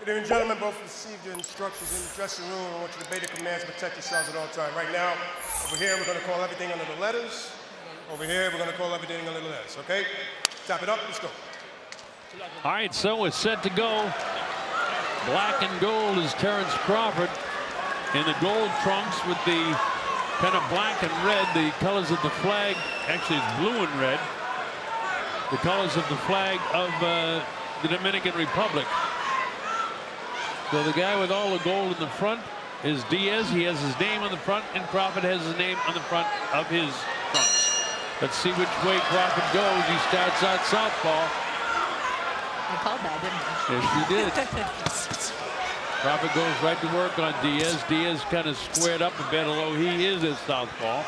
Ladies and gentlemen, both received your instructions in the dressing room. I want you to obey the commands, protect yourselves at all times. Right now, over here, we're going to call everything under the letters. Over here, we're going to call everything under the letters, okay? Tap it up, let's go. All right, so it's set to go. Black and gold is Terence Crawford in the gold trunks with the kind of black and red, the colors of the flag. Actually, it's blue and red. The colors of the flag of the Dominican Republic. So the guy with all the gold in the front is Diaz. He has his name on the front, and Crawford has his name on the front of his trunks. Let's see which way Crawford goes. He starts out southpaw. I called that, didn't I? Yes, you did. Crawford goes right to work on Diaz. Diaz kind of squared up a bit, although he is a southpaw.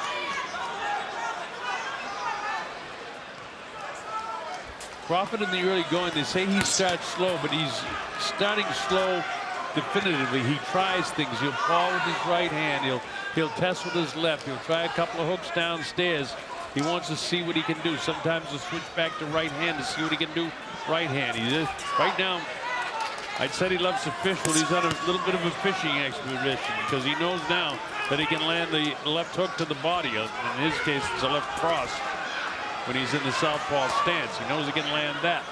Crawford in the early going, they say he starts slow, but he's starting slow definitively. He tries things. He'll paw with his right hand. He'll test with his left. He'll try a couple of hooks downstairs. He wants to see what he can do. Sometimes he'll switch back to right hand to see what he can do right hand. He is right now. I'd said he loves to fish. Well, he's on a little bit of a fishing expedition because he knows now that he can land the left hook to the body. In his case, it's a left cross when he's in the southpaw stance. He knows he can land that.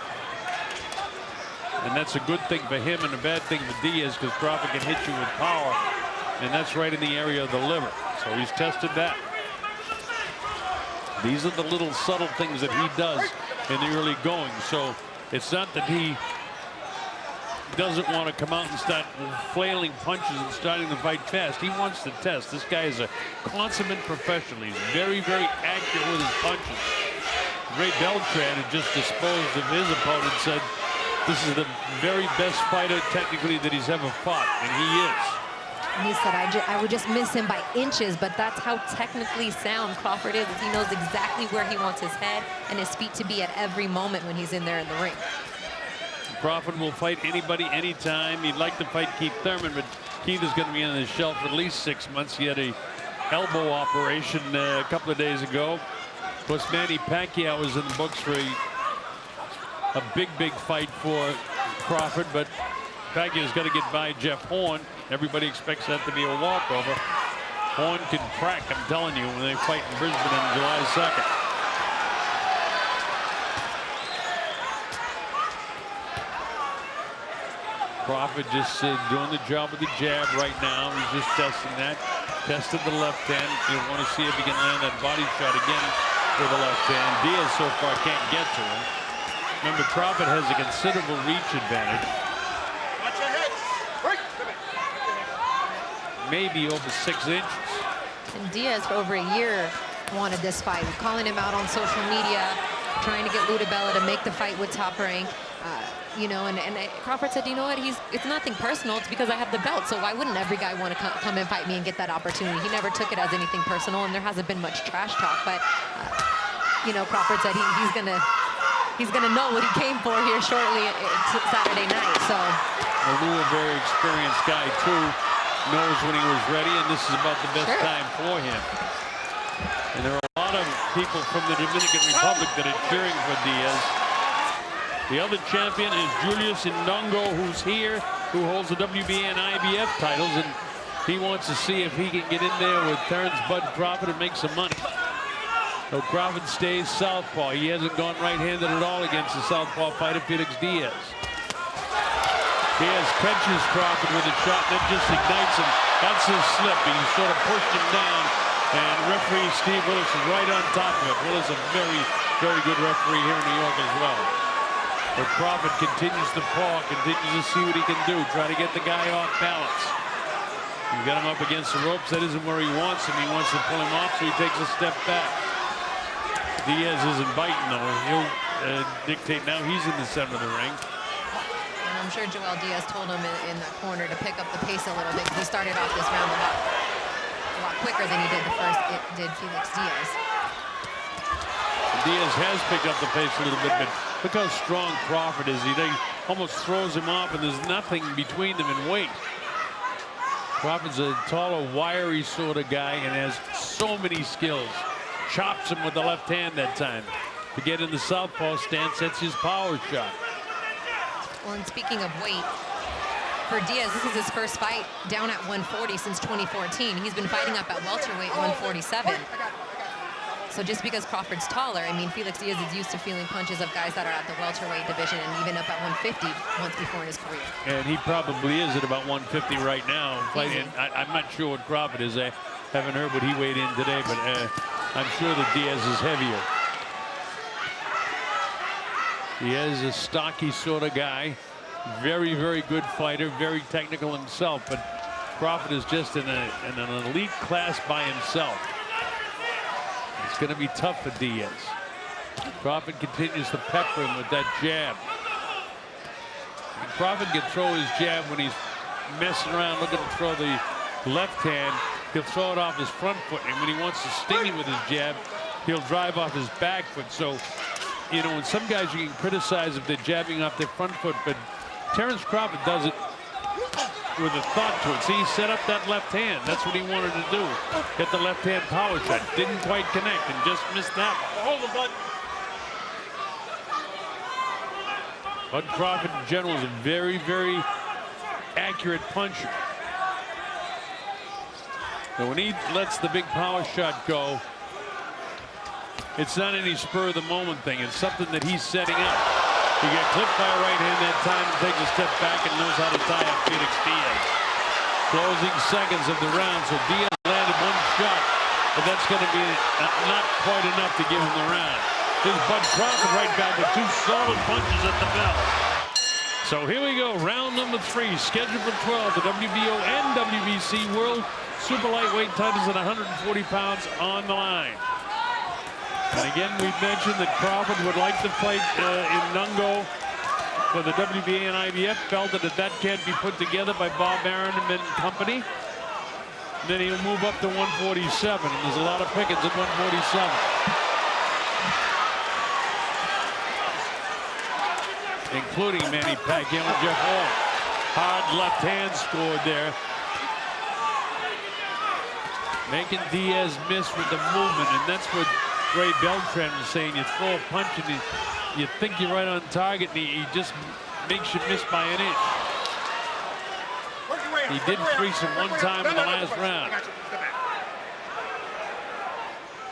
And that's a good thing for him and a bad thing for Diaz because Crawford can hit you with power. And that's right in the area of the liver. So he's tested that. These are the little subtle things that he does in the early going. So it's not that he doesn't want to come out and start flailing punches and starting the fight fast. He wants to test. This guy is a consummate professional. He's very, very accurate with his punches. Ray Beltran had just disposed of his opponent, said this is the very best fighter technically that he's ever fought, and he is. He said, I would just miss him by inches, but that's how technically sound Crawford is. He knows exactly where he wants his head and his feet to be at every moment when he's in there in the ring. Crawford will fight anybody, anytime. He'd like to fight Keith Thurman, but Keith is going to be on the shelf for at least 6 months. He had a elbow operation a couple of days ago. Of course, Manny Pacquiao was in the books for a big fight for Crawford, but Pacquiao's got to get by Jeff Horn. Everybody expects that to be a walkover. Horn can crack, I'm telling you, when they fight in Brisbane on July 2nd. Crawford just doing the job with the jab right now. He's just testing that. Tested the left hand. You want to see if he can land that body shot again with the left hand. Diaz so far can't get to him. Remember, Crawford has a considerable reach advantage. Maybe over 6 inches. And Diaz for over a year wanted this fight, calling him out on social media, trying to get Ludabella to make the fight with Top Rank. You know, and Crawford said, you know what, it's nothing personal. It's because I have the belt. So why wouldn't every guy want to come and fight me and get that opportunity? He never took it as anything personal, and there hasn't been much trash talk. But you know, Crawford said he's gonna know what he came for here shortly Saturday night. So Lou, a very experienced guy too, knows when he was ready, and this is about the best time for him. And there are a lot of people from the Dominican Republic that are cheering for Diaz. The other champion is Julius Indongo, who's here, who holds the WBA and IBF titles, and he wants to see if he can get in there with Terence Bud Crawford and make some money. So Crawford stays southpaw. He hasn't gone right-handed at all against the southpaw fighter Felix Diaz. Diaz catches Crawford with a shot, then just ignites him. That's his slip. He sort of pushed him down, and referee Steve Willis is right on top of it. Willis is a very, very good referee here in New York as well. But Crawford continues to paw, continues to see what he can do, try to get the guy off balance. You got him up against the ropes. That isn't where he wants him. He wants to pull him off, so he takes a step back. Diaz isn't biting, though. He'll dictate now. He's in the center of the ring. And I'm sure Joel Diaz told him in that corner to pick up the pace a little bit, because he started off this round a lot quicker than he did did Felix Diaz. Diaz has picked up the pace a little bit, but look how strong Crawford is. He almost throws him off, and there's nothing between them in weight. Crawford's a taller, wiry sort of guy and has so many skills. Chops him with the left hand that time. To get in the southpaw stance, that's his power shot. Well, and speaking of weight, for Diaz, this is his first fight down at 140 since 2014. He's been fighting up at welterweight 147. So just because Crawford's taller, I mean, Felix Diaz is used to feeling punches of guys that are at the welterweight division and even up at 150 once before in his career. And he probably is at about 150 right now. Fighting. I'm not sure what Crawford is. I haven't heard what he weighed in today, but I'm sure that Diaz is heavier. Diaz is a stocky sort of guy. Very, very good fighter. Very technical himself. But Crawford is just in an elite class by himself. It's going to be tough for Diaz. Crawford continues to pepper him with that jab. And Crawford can throw his jab when he's messing around looking to throw the left hand. He'll throw it off his front foot, and when he wants to sting you with his jab, he'll drive off his back foot. So, you know, when some guys you can criticize if they're jabbing off their front foot, but Terence Crawford does it with a thought to it. See, he set up that left hand. That's what he wanted to do. Get the left hand power shot. Didn't quite connect and just missed that one. Hold the button. Bud Crawford in general is a very, very accurate puncher. So when he lets the big power shot go, it's not any spur of the moment thing. It's something that he's setting up. He got clipped by a right hand that time, takes a step back and knows how to tie up Felix Diaz. Closing seconds of the round, so Diaz landed one shot, but that's going to be not quite enough to give him the round. Here's Bud Crawford right back with two solid punches at the bell. So here we go, round number 3, scheduled for 12, the WBO and WBC World Super Lightweight titles at 140 pounds on the line. And again, we've mentioned that Crawford would like to fight in Nungo for the WBA and IBF. Felt that that can't be put together by Bob Arum and company. And then he'll move up to 147, and there's a lot of pickings at 147. Including Manny Pacquiao and Jeff Hall. Hard left hand scored there. Making Diaz miss with the movement, and that's what Ray Beltran was saying. You throw a punch and you think you're right on target, and he just makes you miss by an inch. He did crease him one time in the last round.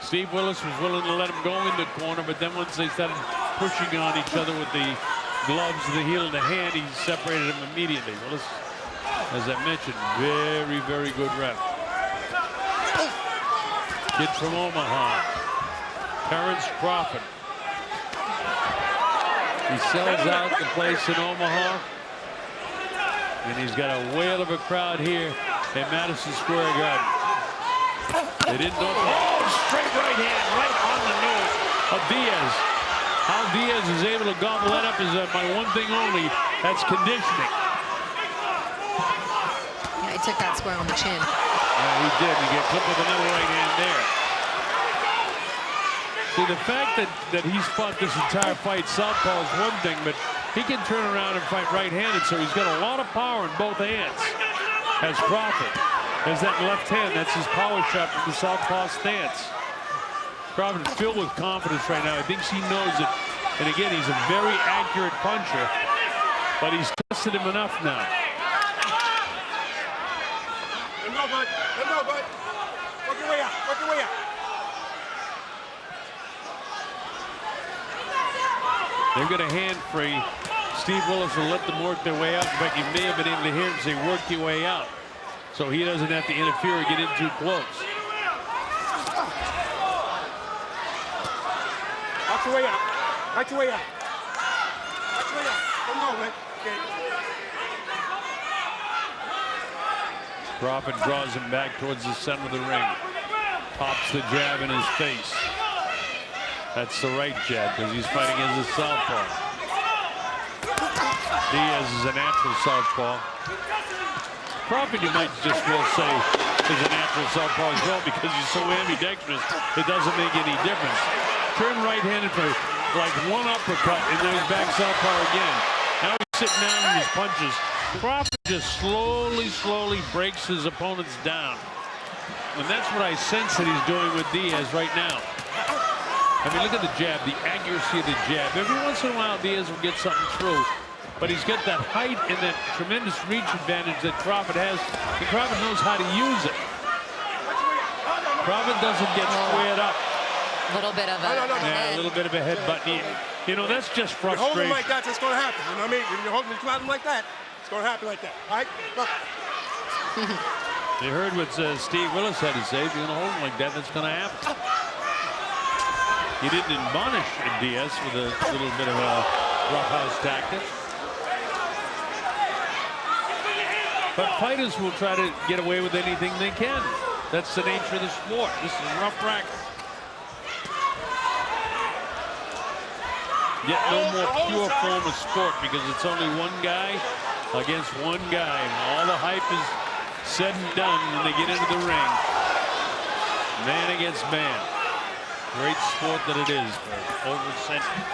Steve Willis was willing to let him go in the corner, but then once they started pushing on each other with the gloves, the heel, and the hand, he separated him immediately. Willis, as I mentioned, very, very good ref. Kid from Omaha, Terence Crawford. He sells out the place in Omaha, and he's got a whale of a crowd here at Madison Square Garden. They didn't know. Oh, straight right hand, right on the nose of Diaz. How Diaz is able to gobble that up is my one thing only. That's conditioning. Yeah, he took that square on the chin. Yeah, he did. He got clipped with another right hand there. See, the fact that he's fought this entire fight southpaw is one thing, but he can turn around and fight right-handed, so he's got a lot of power in both hands. As Crawford. There's that left hand. That's his power shot from the southpaw stance. Crawford is filled with confidence right now. He thinks he knows it. And again, he's a very accurate puncher, but he's tested him enough now. Let him go, bud. Let him go, bud. Work your way out. Work your way out. They've got a hand free. Steve Willis will let them work their way out. In fact, you may have been able to hear him say, work your way out. So he doesn't have to interfere or get in too close. Watch your way out. Watch your way out. Watch your way out. Let him go, man. Okay. Crawford draws him back towards the center of the ring. Pops the jab in his face. That's the right jab because he's fighting as a southpaw. Diaz is a natural southpaw. Crawford, you might just well say, is a natural southpaw as well because he's so ambidextrous, it doesn't make any difference. Turn right-handed for like one uppercut, and then he's back southpaw again. Now he's sitting down in his punches. Crawford just slowly breaks his opponents down. And that's what I sense that he's doing with Diaz right now. I mean, look at the jab, the accuracy of the jab. Every once in a while, Diaz will get something through. but he's got that height and that tremendous reach advantage that Crawford has, and Crawford knows how to use it. Crawford doesn't get squared up. A little bit of a, Yeah, a little bit of a headbutt. You know, that's just You hold him frustration. like that, it's going to happen. You know what I mean? If you hold him like that, it's going to happen like that. All right? Look. You heard what Steve Willis had to say. If you're going to hold him like that, that's going to happen. He didn't admonish Diaz with a little bit of a roughhouse tactic. But fighters will try to get away with anything they can. That's the nature of the sport. This is a rough racket. Yet no more pure form of sport because it's only one guy against one guy. And all the hype is said and done when they get into the ring. Man against man. Great sport that it is for over a century.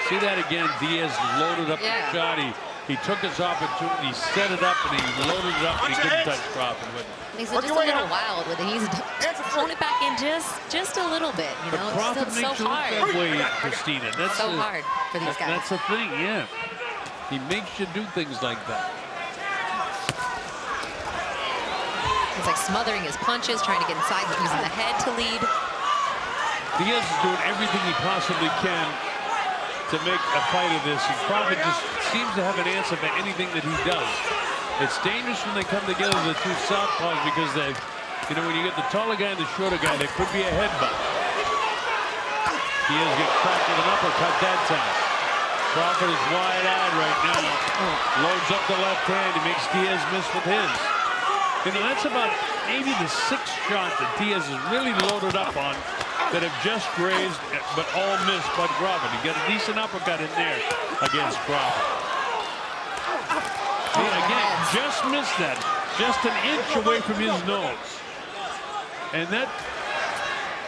See that again? Diaz loaded up the shot. He took his opportunity, set it up, and he loaded it up, and he couldn't touch Crawford with it. He's just a little wild with it. He's thrown it back in just a little bit. You know, Crawford it's makes so you look hard. that way, Christina. That's So hard for these guys. That's the thing, yeah. He makes you do things like that. He's like smothering his punches, trying to get inside, using the head to lead. Diaz is doing everything he possibly can to make a fight of this, and Crawford just seems to have an answer for anything that he does. It's dangerous when they come together, the two southpaws, because they, you know, when you get the taller guy and the shorter guy, there could be a headbutt. Diaz gets cracked with an uppercut that time. Crawford is wide-eyed right now. Loads up the left hand. He makes Diaz miss with his. You know, that's about maybe the sixth shot that Diaz is really loaded up on that have just grazed, but all missed by Crawford. He got a decent uppercut in there against Crawford. See, again, just missed that. Just an inch away from his nose. And that,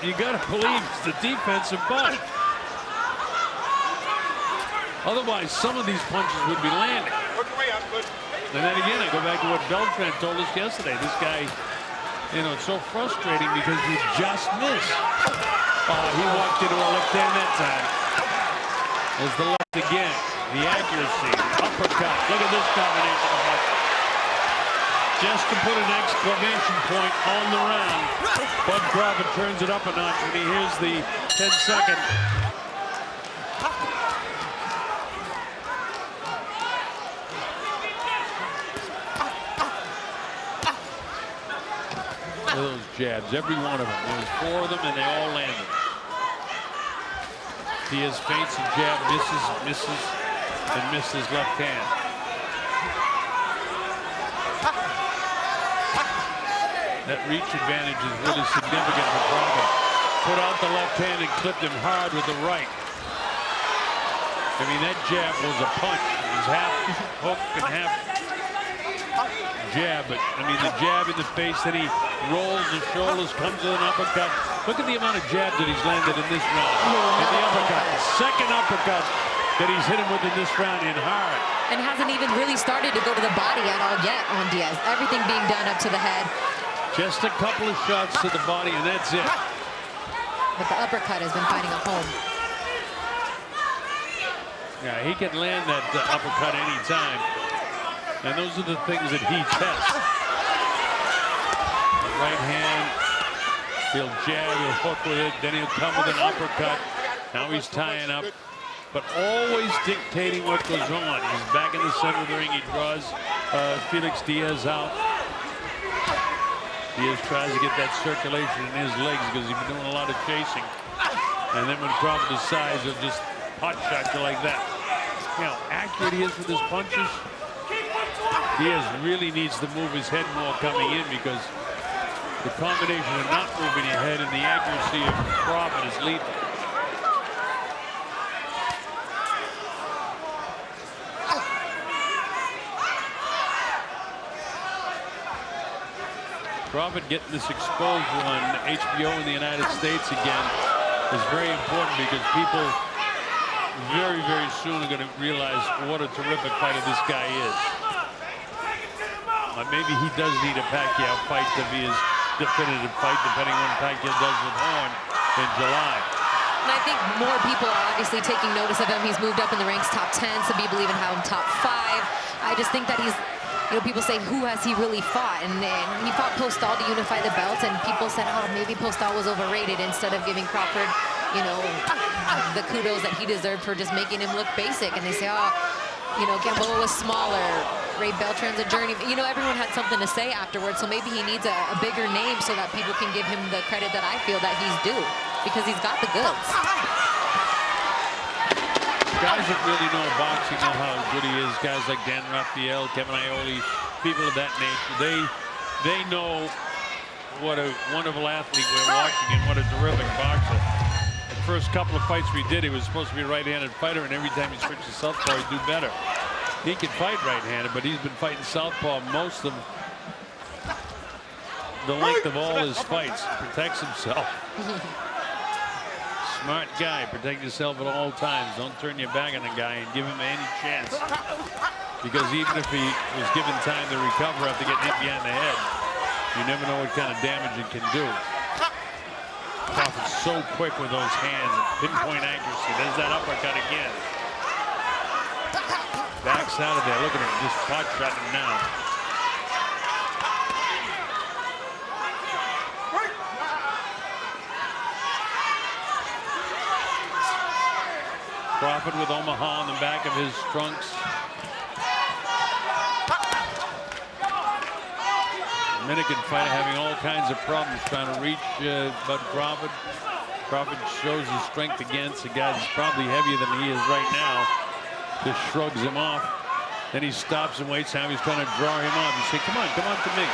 you got to believe, it's the defensive butt. Otherwise, some of these punches would be landing. And then again, I go back to what Beltran told us yesterday. This guy, you know, it's so frustrating because he just missed. Oh, he walked into a left hand that time. There's the left again. The accuracy, the uppercut. Look at this combination of punches. Just to put an exclamation point on the round. Bud Crawford turns it up a notch when he hears the 10-second. Those jabs, every one of them. There was 4 of them, and they all landed. Diaz feints and jab, misses, and missed his left hand. That reach advantage is really significant for Crawford. Put out the left hand and clipped him hard with the right. I mean, that jab was a punch. It was half hook and half jab, but I mean the jab in the face, then he rolls the shoulders, comes with an uppercut. Look at the amount of jabs that he's landed in this round. And the uppercut, the second uppercut that he's hit him with in this round in hard. And hasn't even really started to go to the body at all yet on Diaz. Everything being done up to the head. Just a couple of shots to the body, and that's it. But the uppercut has been finding a home. Yeah, he can land that uppercut anytime. And those are the things that he tests. The right hand, he'll jab, he'll hook with it, then he'll come with an uppercut. Now he's tying up, but always dictating what goes on. He's back in the center of the ring. He draws Felix Diaz out. Diaz tries to get that circulation in his legs because he's been doing a lot of chasing. And then when Crawford decides, he'll just hot shot you like that. You know how accurate he is with his punches. Diaz really needs to move his head more coming in because the combination of not moving your head and the accuracy of Crawford is lethal. Crawford getting this exposure on HBO in the United States again is very important because people very, very soon are going to realize what a terrific fighter this guy is. Maybe he does need a Pacquiao fight to be as definitive fight, depending on what Tykill does with Horn in July. And I think more people are obviously taking notice of him. He's moved up in the ranks, top 10. Some people even have him top 5. I just think that he's, you know, people say, who has he really fought? And he fought Postal to unify the belt, and people said, oh, maybe Postal was overrated, instead of giving Crawford, you know, the kudos that he deserved for just making him look basic. And they say, oh, you know, Gamboa was smaller, Ray Beltran's a journey. You know, everyone had something to say afterwards, so maybe he needs a bigger name so that people can give him the credit that I feel that he's due, because he's got the goods. Guys that really know boxing know how good he is. Guys like Dan Raphael, Kevin Iole, people of that nature. They know what a wonderful athlete we're watching and what a terrific boxer. The first couple of fights we did, he was supposed to be a right-handed fighter, and every time he switched to southpaw, he'd do better. He can fight right-handed, but he's been fighting southpaw most of the length of all his fights. He protects himself. Smart guy. Protect yourself at all times. Don't turn your back on the guy and give him any chance. Because even if he was given time to recover after getting hit behind the head, you never know what kind of damage it can do. Crawford's so quick with those hands. Pinpoint accuracy. There's that uppercut again. Backs out of there. Look at him. Just pot shot him now. Crawford with Omaha on the back of his trunks. Dominican fighter having all kinds of problems trying to reach Bud Crawford. Crawford shows his strength against a guy that's probably heavier than he is right now. Just shrugs him off. Then he stops and waits. Now he's trying to draw him off. You say, come on to me.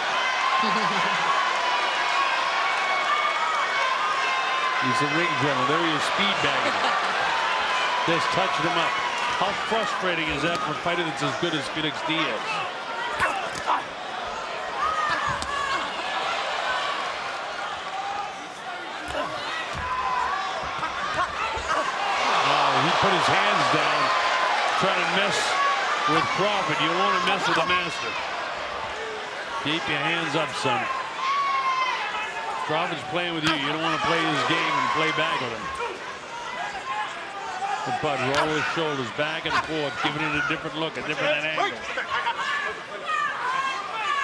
He's a ring general. There he is, speed bagging. Just touching him up. How frustrating is that for a fighter that's as good as Felix Diaz? He put his hands down, trying to mess with Crawford. You want to mess with the master. Keep your hands up, son. Crawford's playing with you. You don't want to play his game and play back with him. The Bud roll his shoulders back and forth, giving it a different look, a different angle.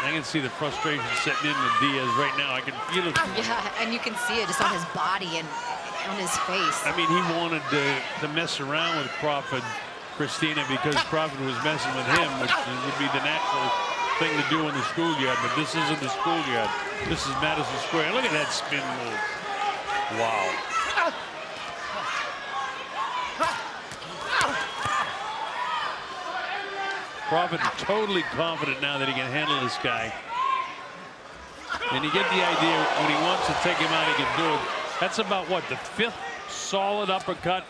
I can see the frustration setting in with Diaz right now. I can feel it. Yeah, and you can see it just on his body and on his face. I mean, he wanted to mess around with Crawford, Christina, because Crawford was messing with him, which would be the natural thing to do in the schoolyard. But this isn't the schoolyard. This is Madison Square. Look at that spin move. Wow. Crawford totally confident now that he can handle this guy. And you get the idea when he wants to take him out, he can do it. That's about what, the 5th solid uppercut?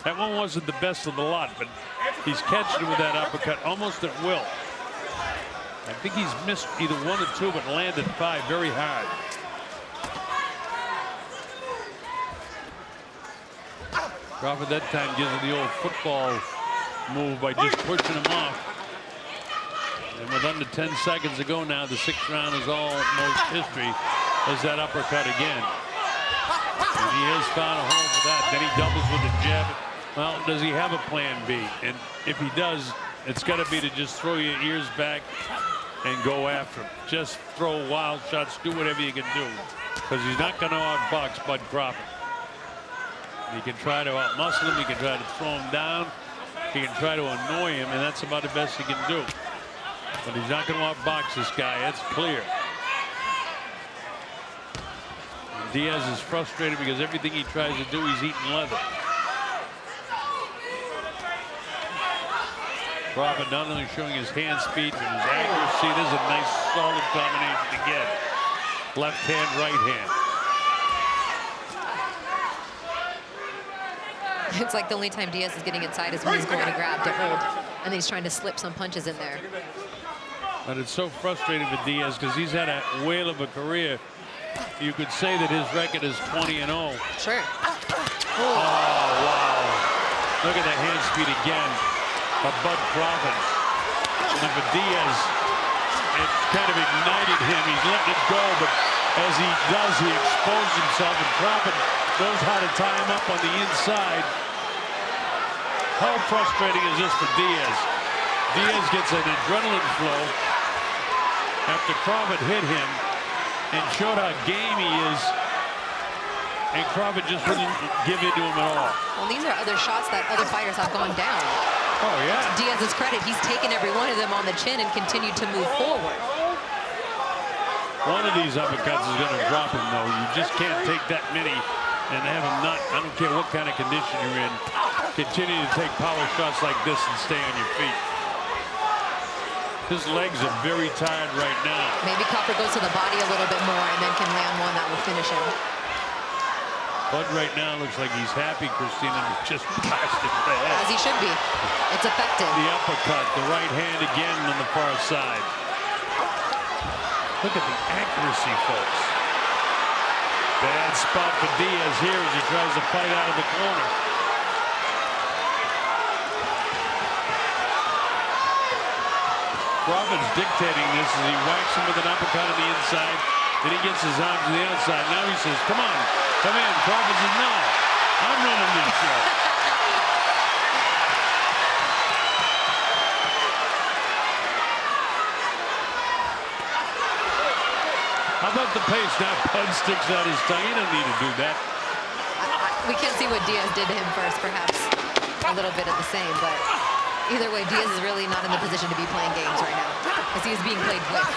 That one wasn't the best of the lot, but he's catching him with that uppercut almost at will. I think he's missed either 1 or 2, but landed 5 very hard. Crawford that time gives him the old football move by just pushing him off. And with under 10 seconds to go now, the 6th round is almost history. There's that uppercut again. And he has found a hole for that. Then he doubles with the jab. Well, does he have a plan B? And if he does, it's got to be to just throw your ears back and go after him. Just throw wild shots, do whatever you can do. Because he's not going to outbox Bud Crawford. He can try to outmuscle him. He can try to throw him down. He can try to annoy him, and that's about the best he can do. But he's not going to outbox this guy. That's clear. And Diaz is frustrated because everything he tries to do, he's eating leather. Crawford not only showing his hand speed, but his accuracy. This is a nice, solid combination again. Left hand, right hand. It's like the only time Diaz is getting inside is when he's going to grab to hold, and he's trying to slip some punches in there. But it's so frustrating for Diaz because he's had a whale of a career. You could say that his record is 20-0. Sure. Oh, wow. Look at that hand speed again of Bud Crawford. And for Diaz, it kind of ignited him. He's letting it go, but as he does, he exposed himself, and Crawford knows how to tie him up on the inside. How frustrating is this for Diaz? Diaz gets an adrenaline flow after Crawford hit him and showed how game he is, and Crawford just wouldn't give in to him at all. Well, these are other shots that other fighters have gone down. Oh, yeah. To Diaz's credit, he's taken every one of them on the chin and continued to move forward. One of these uppercuts is going to drop him, though. You just can't take that many and have him not, I don't care what kind of condition you're in, continue to take power shots like this and stay on your feet. His legs are very tired right now. Maybe Crawford goes to the body a little bit more and then can land one that will finish him. Bud right now looks like he's happy, Christina, just bashed him in the head. As he should be. It's effective. The uppercut, the right hand again on the far side. Look at the accuracy, folks. Bad spot for Diaz here as he tries to fight out of the corner. Crawford's dictating this as he whacks him with an uppercut on the inside. Then he gets his arm to the outside. Now he says, come on, come in. Crawford says, no, I'm running this show. How about the pace? Now Bud sticks out his tongue. He doesn't need to do that. We can't see what Diaz did to him first, perhaps a little bit of the same, but either way, Diaz is really not in the position to be playing games right now because he is being played with.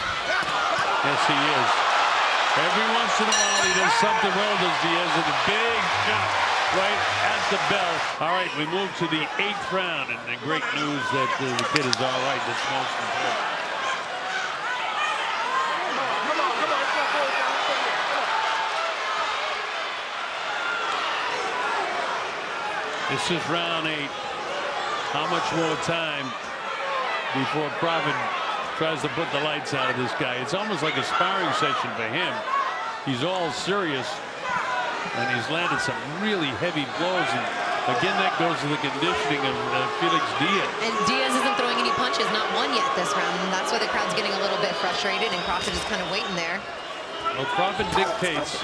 Yes, he is. Every once in a while, he does something well, does Diaz, and a big shot right at the bell. All right, we move to the 8th round, and the great news that the kid is all right. That's most important. This is round 8. How much more time before Crawford tries to put the lights out of this guy? It's almost like a sparring session for him. He's all serious, and he's landed some really heavy blows. And again, that goes to the conditioning of Felix Diaz. And Diaz isn't throwing any punches, not one yet this round, and that's why the crowd's getting a little bit frustrated, and Crawford just kind of waiting there. Well, Crawford dictates,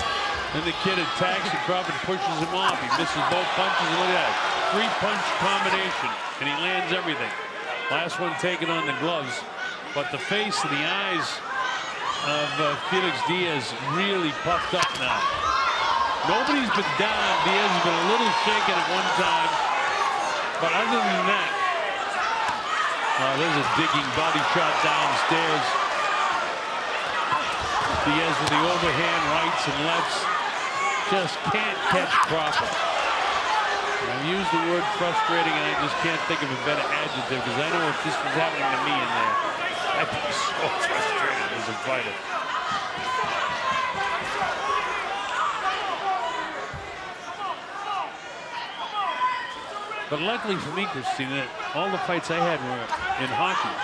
and the kid attacks, and Crawford pushes him off. He misses both punches, and look at that. 3-punch combination, and he lands everything. Last one taken on the gloves, but the face and the eyes of Felix Diaz really puffed up now. Nobody's been down. Diaz has been a little shaken at one time, but other than that, there's a digging body shot downstairs. Diaz with the overhand rights and lefts just can't catch Crawford. I've used the word frustrating, and I just can't think of a better adjective, because I know if this was happening to me in there, I'd be so frustrated as a fighter. But luckily for me, Christina, all the fights I had were in hockey,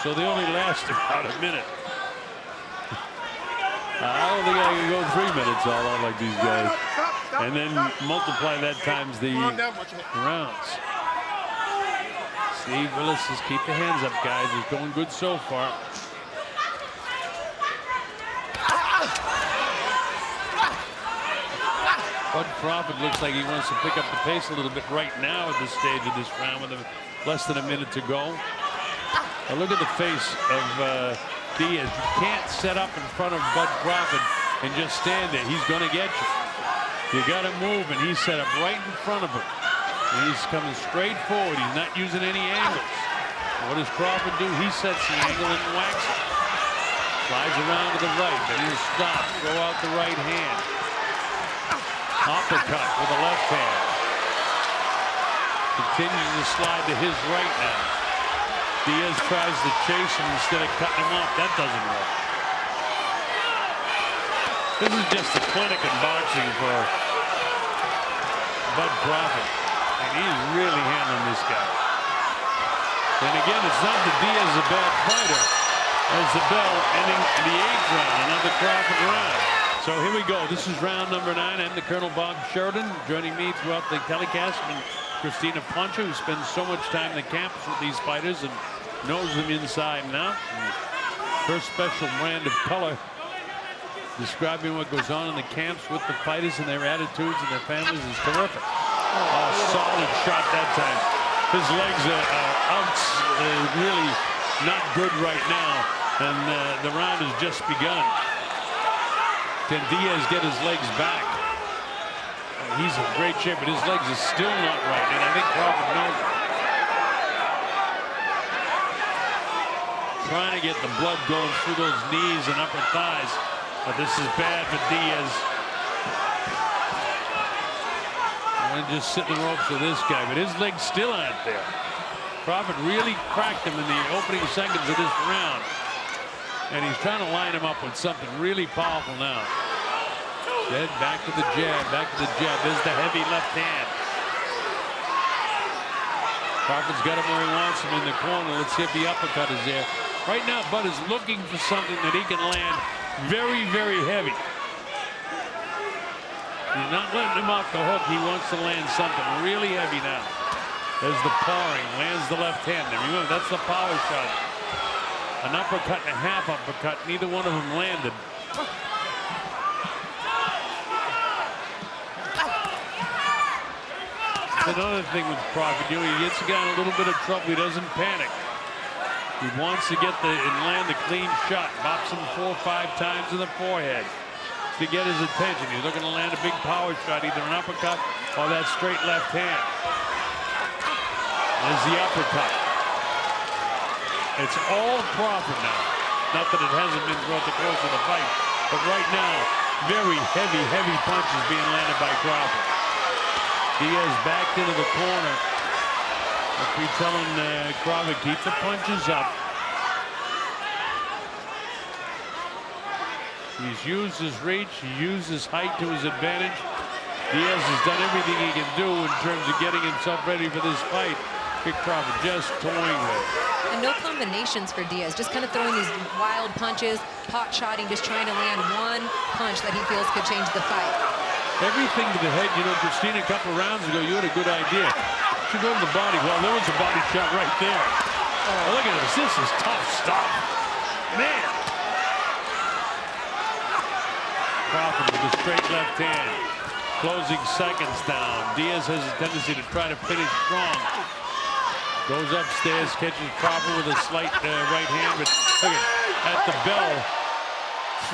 so they only lasted about a minute. I don't think I can go 3 minutes all out like these guys. And then multiply that times the rounds. Steve Willis says, keep the hands up, guys. It's going good so far. Bud Crawford looks like he wants to pick up the pace a little bit right now at this stage of this round with less than a minute to go. Now look at the face of Diaz. You can't set up in front of Bud Crawford and just stand there. He's going to get you. You got to move, and he's set up right in front of him. And he's coming straight forward. He's not using any angles. What does Crawford do? He sets the angle and whacks it. Slides around to the right, then he'll stop, throw out the right hand. Uppercut with the left hand. Continues to slide to his right now. Diaz tries to chase him instead of cutting him off. That doesn't work. This is just a clinic in boxing for Bud Crawford. And he's really handling this guy. And again, it's not that Diaz is a bad fighter. As the bell ending the 8th round, another Crawford round. So here we go. This is round number 9. I'm the Colonel Bob Sheridan. Joining me throughout the telecast, and Christina Poncho, who spends so much time in the camps with these fighters and knows them inside and out. And her special brand of color describing what goes on in the camps with the fighters and their attitudes and their families is terrific. Oh, solid shot that time. His legs are out, really not good right now, and the round has just begun. Can Diaz get his legs back? He's in great shape, but his legs are still not right, and I think Crawford knows it. Trying to get the blood going through those knees and upper thighs, but this is bad for Diaz. I'm just sitting the ropes with this guy, but his legs still aren't there. Crawford really cracked him in the opening seconds of this round, and he's trying to line him up with something really powerful now. Dead, back to the jab, back to the jab. There's the heavy left hand. Crawford's got him where he wants him in the corner. Let's see if the uppercut is there. Right now, Bud is looking for something that he can land very, very heavy. He's not letting him off the hook. He wants to land something really heavy now. There's the pawing, lands the left hand. And remember, that's the power shot. An uppercut and a half uppercut. Neither one of them landed. Another thing with Crawford, he gets the guy in a little bit of trouble. He doesn't panic. He wants to get and land the clean shot. Bops him 4 or 5 times in the forehead to get his attention. He's looking to land a big power shot, either an uppercut or that straight left hand. There's the uppercut. It's all Crawford now. Not that it hasn't been throughout the course of the fight, but right now, very heavy, heavy punches being landed by Crawford. Diaz backed into the corner. If we telling Crawford, keep the punches up. He's used his reach. He used his height to his advantage. Diaz has done everything he can do in terms of getting himself ready for this fight. Big Crawford just toying with it. And no combinations for Diaz. Just kind of throwing these wild punches, pot shotting, just trying to land one punch that he feels could change the fight. Everything to the head. You know, Christina, a couple of rounds ago, you had a good idea. Should go to the body. Well, there was a body shot right there. Oh, look at this. This is tough stuff. Man. Crawford with a straight left hand. Closing seconds down. Diaz has a tendency to try to finish strong. Goes upstairs, catches Crawford with a slight right hand. But look at the bell.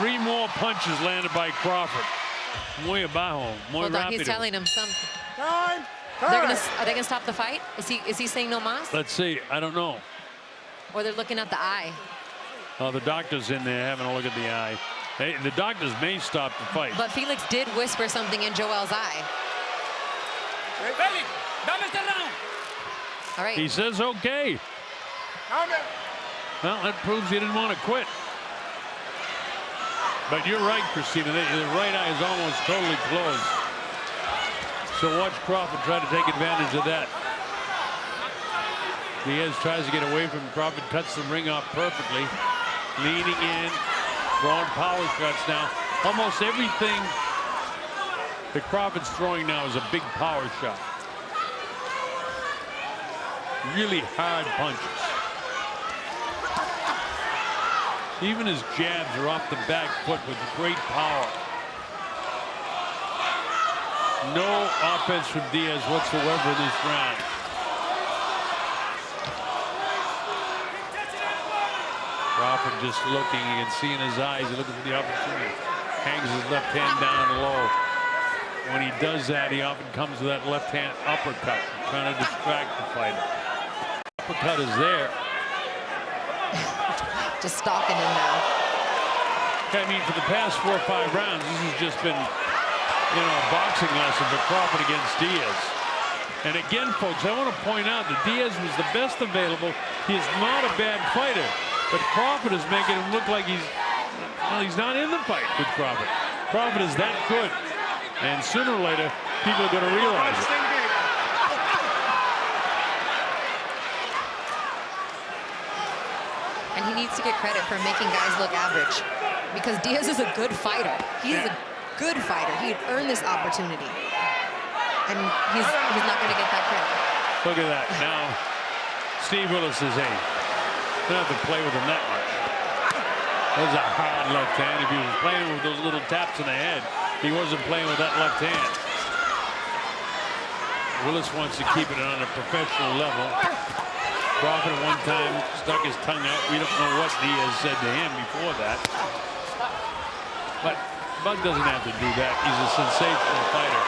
3 more punches landed by Crawford. Muy abajo, muy Hold on, rápido. he's telling him something. Time. Are they gonna stop the fight? Is he saying no mas? Let's see. I don't know. Or they're looking at the eye? Oh, the doctor's in there having a look at the eye. Hey, the doctors may stop the fight. But Felix did whisper something in Joel's eye. Felix, dame este round. All right. He says okay. Well, that proves he didn't want to quit. But you're right, Christina. The right eye is almost totally closed. So watch Crawford try to take advantage of that. Diaz tries to get away from Crawford, cuts the ring off perfectly. Leaning in, throwing power shots now. Almost everything that Crawford's throwing now is a big power shot. Really hard punches. Even his jabs are off the back foot with great power. No offense from Diaz whatsoever in this round. Crawford just looking, you can see in his eyes, he's looking for the opportunity. Hangs his left hand down low. When he does that, he often comes with that left hand uppercut, trying to distract the fighter. Uppercut is there. Just stalking him now. I mean, for the past 4 or 5 rounds, this has just been, you know, a boxing lesson for Crawford against Diaz. And again, folks, I want to point out that Diaz was the best available. He is not a bad fighter, but Crawford is making him look like he's not in the fight with Crawford. Crawford is that good, and sooner or later, people are going to realize it. And he needs to get credit for making guys look average. Because Diaz is a good fighter. He's a good fighter. He earned this opportunity. And he's not going to get that credit. Look at that. Now, Steve Willis says, hey, don't have to play with him that much. That was a hard left hand. If he was playing with those little taps in the head, he wasn't playing with that left hand. Willis wants to keep it on a professional level. Crawford at one time stuck his tongue out. We don't know what Diaz said to him before that. But Bud doesn't have to do that. He's a sensational fighter.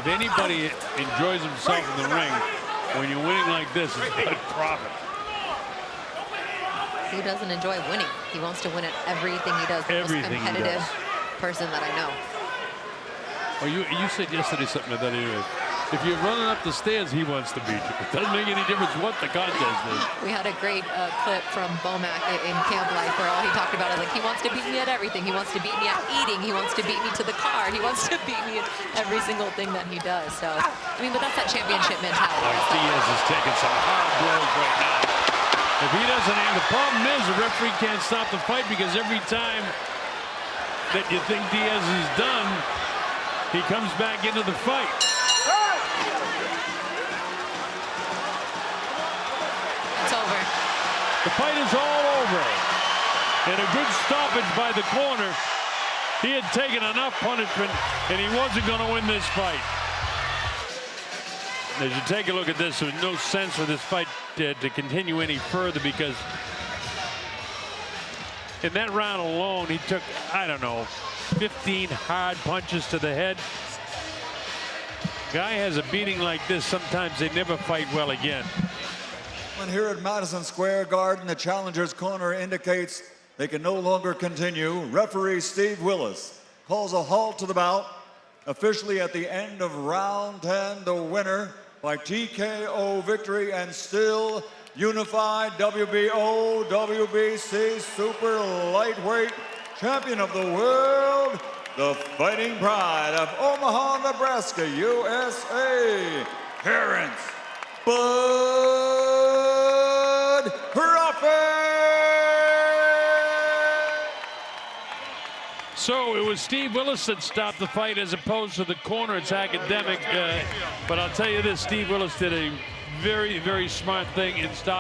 If anybody enjoys himself in the ring, when you're winning like this, it's Bud Crawford. Who doesn't enjoy winning? He wants to win at everything he does. The most competitive person that I know. Well, you said yesterday something like that anyway. If you're running up the stairs, he wants to beat you. It doesn't make any difference what the contest is. We had a great clip from Bomac in Camp Life where all he talked about is like, he wants to beat me at everything. He wants to beat me at eating. He wants to beat me to the car. He wants to beat me in every single thing that he does. So, I mean, but that's that championship mentality. Diaz is taking some hard blows right now. If he doesn't have, the problem is the referee can't stop the fight because every time that you think Diaz is done, he comes back into the fight. It's over. The fight is all over. And a good stoppage by the corner. He had taken enough punishment, and he wasn't going to win this fight. As you take a look at this, there's no sense for this fight to continue any further because in that round alone, he took, I don't know, 15 hard punches to the head. Guy has a beating like this, sometimes they never fight well again. And here at Madison Square Garden, the challenger's corner indicates they can no longer continue. Referee Steve Willis calls a halt to the bout. Officially at the end of round 10, the winner by TKO victory and still unified WBO, WBC super lightweight champion of the world, the fighting pride of Omaha, Nebraska, USA, Terence Bud Crawford. So it was Steve Willis that stopped the fight as opposed to the corner. It's academic, but I'll tell you this, Steve Willis did a very, very smart thing in stopping